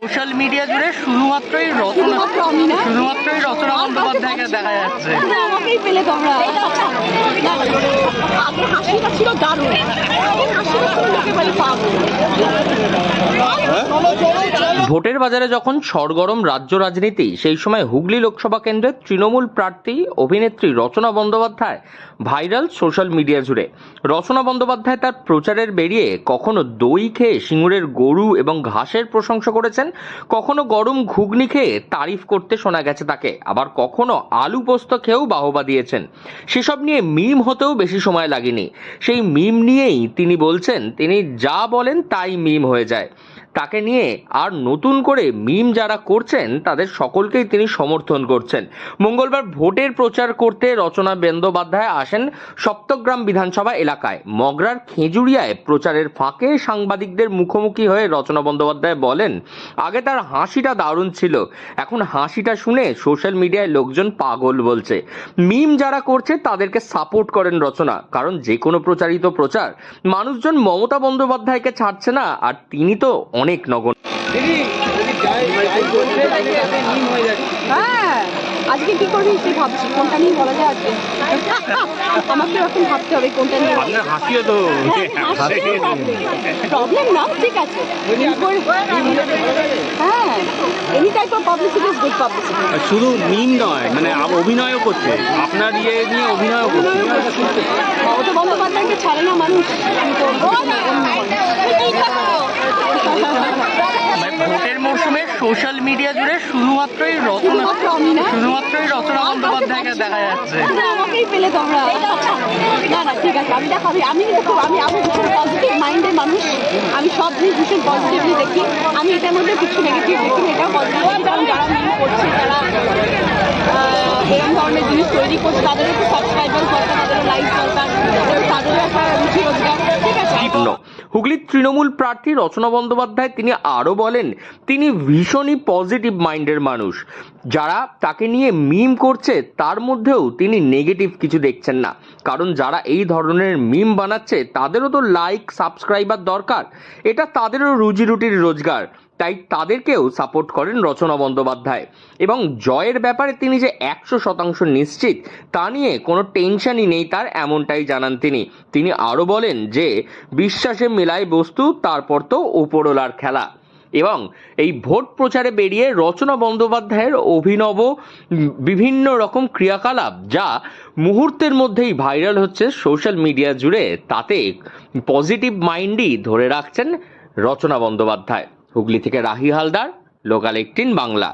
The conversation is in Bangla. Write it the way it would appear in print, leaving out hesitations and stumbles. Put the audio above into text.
সোশ্যাল মিডিয়া জুড়ে শুধুমাত্রই রচনা বন্দ্যোপাধ্যায়কে দেখা যাচ্ছে। আমাকেই পেলে তোমরা। আগে হাসিটা ছিল দারুণ, হাসিটা ছিল লোকে বলে পাগল। ভোটের বাজারে যখন সরগরম রাজ্য রাজনীতি, সেই সময় হুগলি লোকসভা কেন্দ্রের তৃণমূল প্রার্থী অভিনেত্রী রচনা বন্দ্যোপাধ্যায় ভাইরাল সোশ্যাল মিডিয়া জুড়ে। রচনা বন্দ্যোপাধ্যায় তার প্রচারের বেরিয়ে কখনো দই খেয়ে সিঙ্গুরের গরু এবং ঘাসের প্রশংসা করেছেন, কখনো গরম ঘুগনি খেয়ে তারিফ করতে শোনা গেছে তাকে, আবার কখনো আলু পোস্ত খেয়েও বাহবা দিয়েছেন। সেসব নিয়ে মিম হতেও বেশি সময় লাগেনি। সেই মিম নিয়েই তিনি বলছেন, তিনি যা বলেন তাই মিম হয়ে যায়। তাকে নিয়ে আর নতুন করে মিম যারা করছেন তাদের সকলকেই তিনি সমর্থন করছেন। মঙ্গলবার ভোটের প্রচার করতে রচনা বন্দ্যোপাধ্যায় আসেন সপ্তগ্রাম বিধানসভা এলাকায়। মগরার খেজুরিয়ায় প্রচারের ফাঁকে সাংবাদিকদের মুখোমুখি হয়ে রচনা বন্দ্যোপাধ্যায় বলেন, আগে তার হাসিটা দারুণ ছিল, এখন হাসিটা শুনে সোশ্যাল মিডিয়ায় লোকজন পাগল বলছে। মিম যারা করছে তাদেরকে সাপোর্ট করেন রচনা, কারণ যে কোনো প্রচারিত প্রচার মানুষজন মমতা বন্দ্যোপাধ্যায়কে ছাড়ছে না, আর তিনি তো অনেক নগণ্য। হ্যাঁ, আজকে কি করবি তুই ভাবছি, কোনটা নিয়ে বলা যায় আজকে? আমাকে এখন ভাবতে হবে কোনটা নিয়ে। প্রবলেম না, ঠিক আছে। হ্যাঁ, any type of publicity is good publicity. শুধু মিম নয়, মানে অভিনয়ও করছে, আপনার ইয়ে নিয়ে অভিনয়ও করছে। মমতা বন্দ্যোপাধ্যায়কে ছাড়ে না মানুষ। ভোটের মরশুমে সোশ্যাল মিডিয়া জুড়ে শুধুমাত্রই রচনা বন্দ্যোপাধ্যায়কে দেখা যাচ্ছে। আমাকেই পেলে তোমরা। না না, ঠিক আছে, আমি দেখো, আমি ভীষণ পজিটিভ মাইন্ডের মানুষ। আমি সব জিনিস ভীষণ পজিটিভলি দেখি। আমি এটার মধ্যে কিছু নেগেটিভ দেখি, এটাও পজিটিভ। কারণ যারা মিম করছে, যারা এরকম ধরনের জিনিস তৈরি করছে, তাদেরও একটু সাবস্ক্রাইবার দরকার, তাদেরও লাইক দরকার, তাদেরও একটা রুচি রোজগার। ঠিক আছে। হুগলির তৃণমূল প্রার্থী রচনা বন্দ্যোপাধ্যায় তিনি আরও বলেন, তিনি ভীষণই পজিটিভ মাইন্ডের মানুষ। যারা তাকে নিয়ে মিম করছে তার মধ্যেও তিনি নেগেটিভ কিছু দেখছেন না, কারণ যারা এই ধরনের মিম বানাচ্ছে তাদেরও তো লাইক সাবস্ক্রাইবার দরকার, এটা তাদেরও রুজি রুটির রোজগার, তাই তাদেরকেও সাপোর্ট করেন রচনা বন্দ্যোপাধ্যায়। এবং জয়ের ব্যাপারে তিনি যে 100% নিশ্চিত তা নিয়ে কোনো টেনশনই নেই তার, এমনটাই জানান তিনি। তিনি আরও বলেন যে বিশ্বাসে মেলায় বস্তু, তারপর তো উপরওয়ালার খেলা। এবং এই ভোট প্রচারে বেরিয়ে রচনা বন্দ্যোপাধ্যায়ের অভিনব বিভিন্ন রকম ক্রিয়াকলাপ যা মুহূর্তের মধ্যেই ভাইরাল হচ্ছে সোশ্যাল মিডিয়া জুড়ে, তাতে পজিটিভ মাইন্ডই ধরে রাখছেন রচনা বন্দ্যোপাধ্যায়। হুগলি থেকে রাহি হালদার, লোকাল 18 বাংলা।